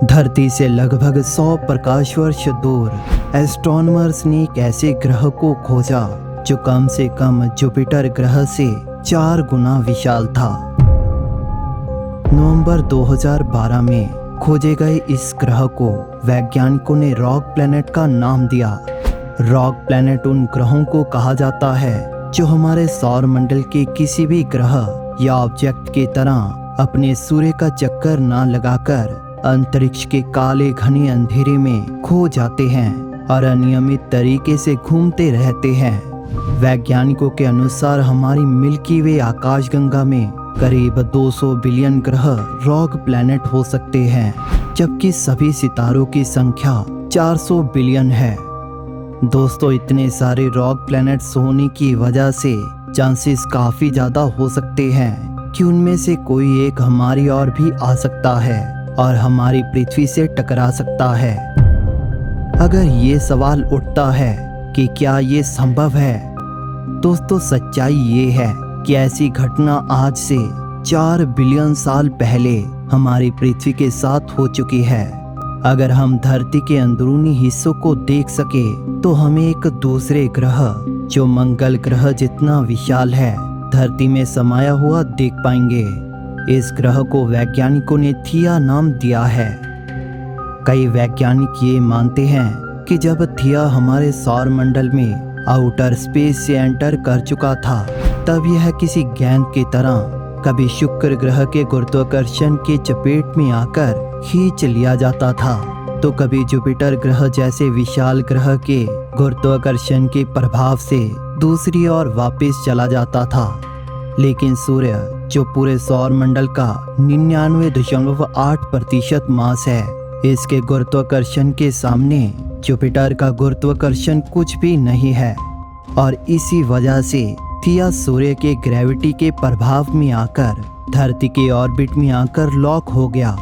धरती से लगभग 100 प्रकाश वर्ष दूर एस्ट्रोनॉमर्स ने एक ऐसे ग्रह को खोजा जो कम से कम जुपिटर ग्रह से 4 गुना विशाल था। नवंबर 2012 में खोजे गए इस ग्रह को वैज्ञानिकों ने रॉक प्लैनेट का नाम दिया। रॉक प्लैनेट उन ग्रहों को कहा जाता है जो हमारे सौर मंडल के किसी भी ग्रह या ऑब्जेक्ट की तरह अपने सूर्य का चक्कर ना लगाकर अंतरिक्ष के काले घने अंधेरे में खो जाते हैं और अनियमित तरीके से घूमते रहते हैं। वैज्ञानिकों के अनुसार हमारी मिल्की वे आकाशगंगा में करीब 200 बिलियन ग्रह रॉक प्लैनेट हो सकते हैं, जबकि सभी सितारों की संख्या 400 बिलियन है। दोस्तों, इतने सारे रॉक प्लैनेट्स होने की वजह से चांसेस काफी ज्यादा हो सकते हैं कि उनमें से कोई एक हमारी ओर भी आ सकता है और हमारी पृथ्वी से टकरा सकता है। अगर ये सवाल उठता है कि क्या ये संभव है, दोस्तों सच्चाई ये है कि ऐसी घटना आज से 4 बिलियन साल पहले हमारी पृथ्वी के साथ हो चुकी है। अगर हम धरती के अंदरूनी हिस्सों को देख सके तो हमें एक दूसरे ग्रह जो मंगल ग्रह जितना विशाल है धरती में समाया हुआ देख पाएंगे। इस ग्रह को वैज्ञानिकों ने थिया नाम दिया है। कई वैज्ञानिक ये मानते हैं कि जब थिया हमारे सौर मंडल में आउटर स्पेस से एंटर कर चुका था, तब यह किसी गेंद की तरह कभी शुक्र ग्रह के गुरुत्वाकर्षण के चपेट में आकर खींच लिया जाता था, तो कभी जुपिटर ग्रह जैसे विशाल ग्रह के गुरुत्वाकर्षण के प्रभाव से दूसरी ओर वापस चला जाता था। लेकिन सूर्य, जो पूरे सौर मंडल का 99.8% मास है, इसके गुरुत्वाकर्षण के सामने जुपिटर का गुरुत्वाकर्षण कुछ भी नहीं है और इसी वजह से थिया सूर्य के ग्रेविटी के प्रभाव में आकर धरती के ऑर्बिट में आकर लॉक हो गया।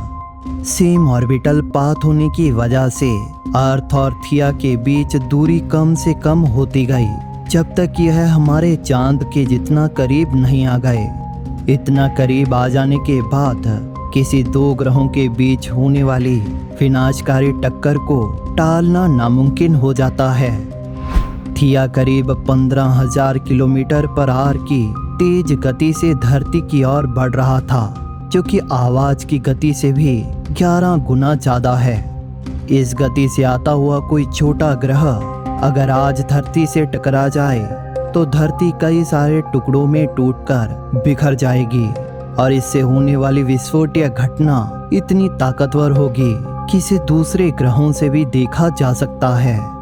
सेम ऑर्बिटल पाथ होने की वजह से अर्थ और थिया के बीच दूरी कम से कम होती गई, जब तक यह हमारे चांद के जितना करीब नहीं आ गए। इतना करीब आ जाने के बाद किसी दो ग्रहों के बीच होने वाली विनाशकारी टक्कर को टालना नामुमकिन हो जाता है। थिया करीब 15,000 किलोमीटर पर आवर की तेज गति से धरती की ओर बढ़ रहा था, जो कि आवाज की गति से भी 11 गुना ज्यादा है। इस गति से आता हुआ कोई छोटा ग्रह अगर आज धरती से टकरा जाए तो धरती कई सारे टुकड़ों में टूटकर बिखर जाएगी और इससे होने वाली विस्फोटीय घटना इतनी ताकतवर होगी कि इसे दूसरे ग्रहों से भी देखा जा सकता है।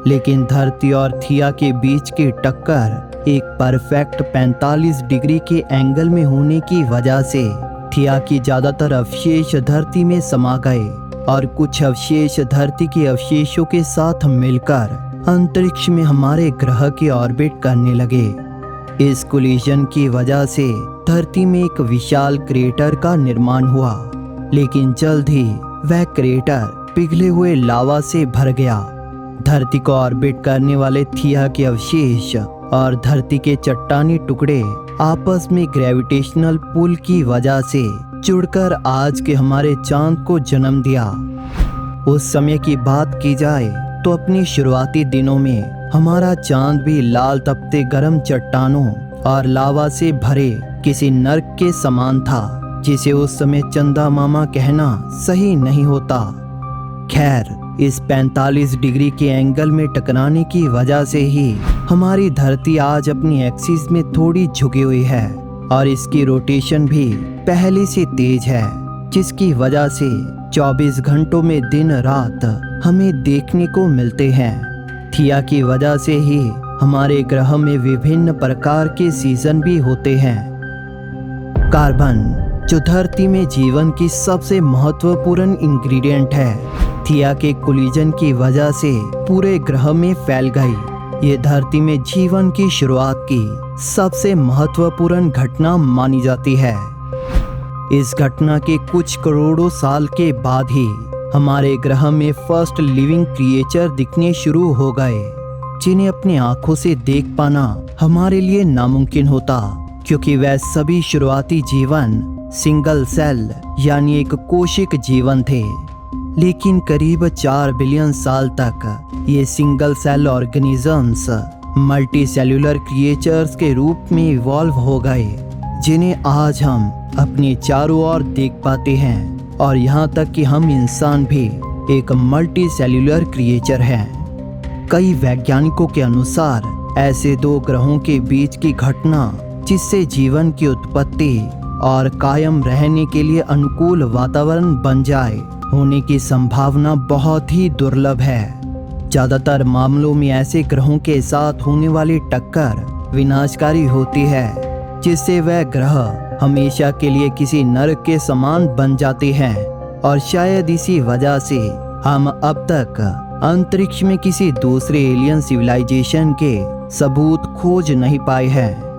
लेकिन धरती और थिया के बीच की टक्कर एक परफेक्ट 45 डिग्री के एंगल में होने की वजह से थिया की ज्यादातर अवशेष धरती में समा गए और कुछ अवशेष धरती के अवशेषों के साथ मिलकर अंतरिक्ष में हमारे ग्रह की ऑर्बिट करने लगे। इस कोलिजन की वजह से धरती में एक विशाल क्रेटर का निर्माण हुआ, लेकिन जल्द ही वह क्रेटर पिघले हुए लावा से भर गया। धरती को ऑर्बिट करने वाले थिया के अवशेष और धरती के चट्टानी टुकड़े आपस में ग्रेविटेशनल पुल की वजह से जुड़कर आज के हमारे चांद को जन्म दिया। उस समय की बात की जाए तो अपने शुरुआती दिनों में हमारा चांद भी लाल तपते गर्म चट्टानों और लावा से भरे किसी नर्क के समान था, जिसे उस समय चंदा मामा कहना सही नहीं होता। खैर, इस 45 डिग्री के एंगल में टकराने की वजह से ही हमारी धरती आज अपनी एक्सिस में थोड़ी झुकी हुई है और इसकी रोटेशन भी पहले से तेज है, जिसकी वजह से 24 घंटों में दिन रात हमें देखने को मिलते हैं। थिया की वजह से ही हमारे ग्रह में विभिन्न प्रकार के सीजन भी होते हैं। कार्बन, जो धरती में जीवन की सबसे महत्वपूर्ण इंग्रेडिएंट है, थिया के कोलिजन की वजह से पूरे ग्रह में फैल गई। ये धरती में जीवन की शुरुआत की सबसे महत्वपूर्ण घटना मानी जाती है। इस घटना के कुछ करोड़ों साल के बाद ही हमारे ग्रह में फर्स्ट लिविंग क्रिएचर दिखने शुरू हो गए, जिन्हें अपनी आंखों से देख पाना हमारे लिए नामुमकिन होता, क्योंकि वह सभी शुरुआती जीवन सिंगल सेल यानी एक कोशिक जीवन थे, लेकिन करीब 4 बिलियन साल तक ये single cell organisms multicellular creatures के रूप में इवॉल्व हो गए, जिन्हें आज हम अपने चारों ओर देख पाते हैं। और यहाँ तक कि हम इंसान भी एक मल्टी सेल्यूलर क्रिएचर हैं। कई वैज्ञानिकों के अनुसार ऐसे 2 ग्रहों के बीच की घटना जिससे जीवन की उत्पत्ति और कायम रहने के लिए अनुकूल वातावरण बन जाए होने की संभावना बहुत ही दुर्लभ है। ज़्यादातर मामलों में ऐसे ग्रहों के साथ होने वाली टक्कर विनाशकारी होती है, जिससे वह ग्रह हमेशा के लिए किसी नरक के समान बन जाते हैं। और शायद इसी वजह से हम अब तक अंतरिक्ष में किसी दूसरे एलियन सिविलाइजेशन के सबूत खोज नहीं पाए हैं।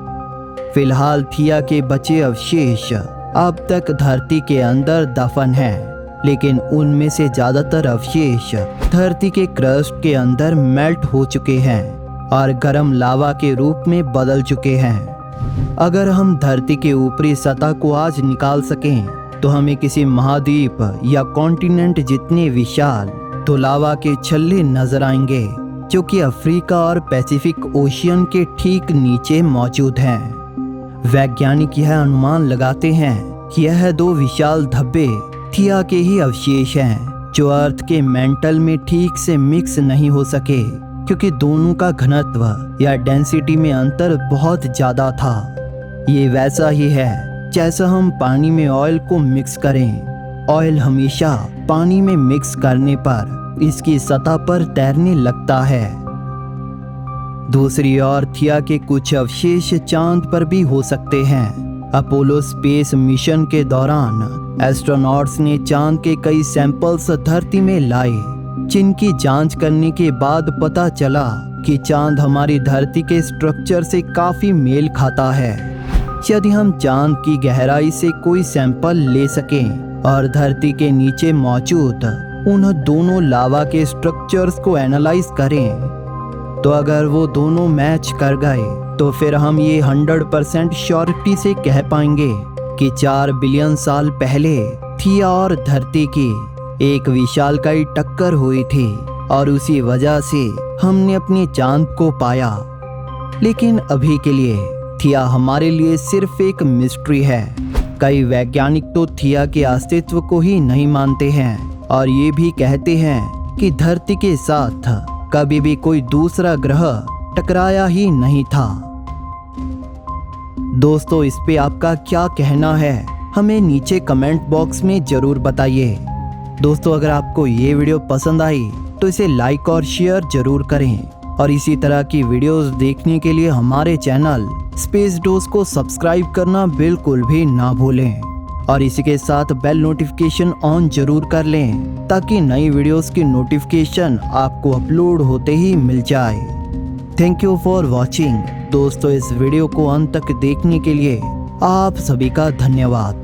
फिलहाल थिया के बचे अवशेष अब तक धरती के अंदर दफन हैं, लेकिन उनमें से ज्यादातर अवशेष धरती के क्रस्ट के अंदर मेल्ट हो चुके हैं और गर्म लावा के रूप में बदल चुके हैं। अगर हम धरती के ऊपरी सतह को आज निकाल सकें तो हमें किसी महाद्वीप या कॉन्टिनेंट जितने विशाल तो लावा के छल्ले नजर आएंगे, जो कि अफ्रीका और पैसिफिक ओशियन के ठीक नीचे मौजूद हैं। वैज्ञानिक यह अनुमान लगाते हैं कि यह 2 विशाल धब्बे थिया के ही अवशेष हैं, जो अर्थ के मेंटल में ठीक से मिक्स नहीं हो सके, क्योंकि दोनों का घनत्व या डेंसिटी में अंतर बहुत ज़्यादा था। ये वैसा ही है जैसा हम पानी में ऑयल को मिक्स करें। ऑयल हमेशा पानी में मिक्स करने पर इसकी सतह पर तैरने लगता है। दूसरी ओर थिया के कुछ अवशेष चांद पर भी हो सकते हैं। अपोलो स्पेस मिशन के दौरान एस्ट्रोनॉट्स ने चांद के कई सैंपल्स धरती में लाए, जिनकी जांच करने के बाद पता चला कि चांद हमारी धरती के स्ट्रक्चर से काफी मेल खाता है। यदि हम चांद की गहराई से कोई सैंपल ले सकें और धरती के नीचे मौजूद उन दोनों लावा के स्ट्रक्चर्स को एनालाइज करें, तो अगर वो दोनों मैच कर गए तो फिर हम ये 100% श्योरिटी से कह पाएंगे कि 4 बिलियन साल पहले थिया और धरती की एक विशालकाय टक्कर हुई थी और उसी वजह से हमने अपने चांद को पाया। लेकिन अभी के लिए थिया हमारे लिए सिर्फ एक मिस्ट्री है। कई वैज्ञानिक तो थिया के अस्तित्व को ही नहीं मानते हैं और ये भी कहते हैं कि धरती के साथ कभी भी कोई दूसरा ग्रह टकराया ही नहीं था। दोस्तों, इस पे आपका क्या कहना है, हमें नीचे कमेंट बॉक्स में जरूर बताइए। दोस्तों, अगर आपको ये वीडियो पसंद आई तो इसे लाइक और शेयर जरूर करें और इसी तरह की वीडियोस देखने के लिए हमारे चैनल स्पेस डोज को सब्सक्राइब करना बिल्कुल भी ना भूलें और इसी के साथ बेल नोटिफिकेशन ऑन जरूर कर लें, ताकि नई वीडियोस की नोटिफिकेशन आपको अपलोड होते ही मिल जाए। Thank you for watching. दोस्तों, इस वीडियो को अंत तक देखने के लिए आप सभी का धन्यवाद।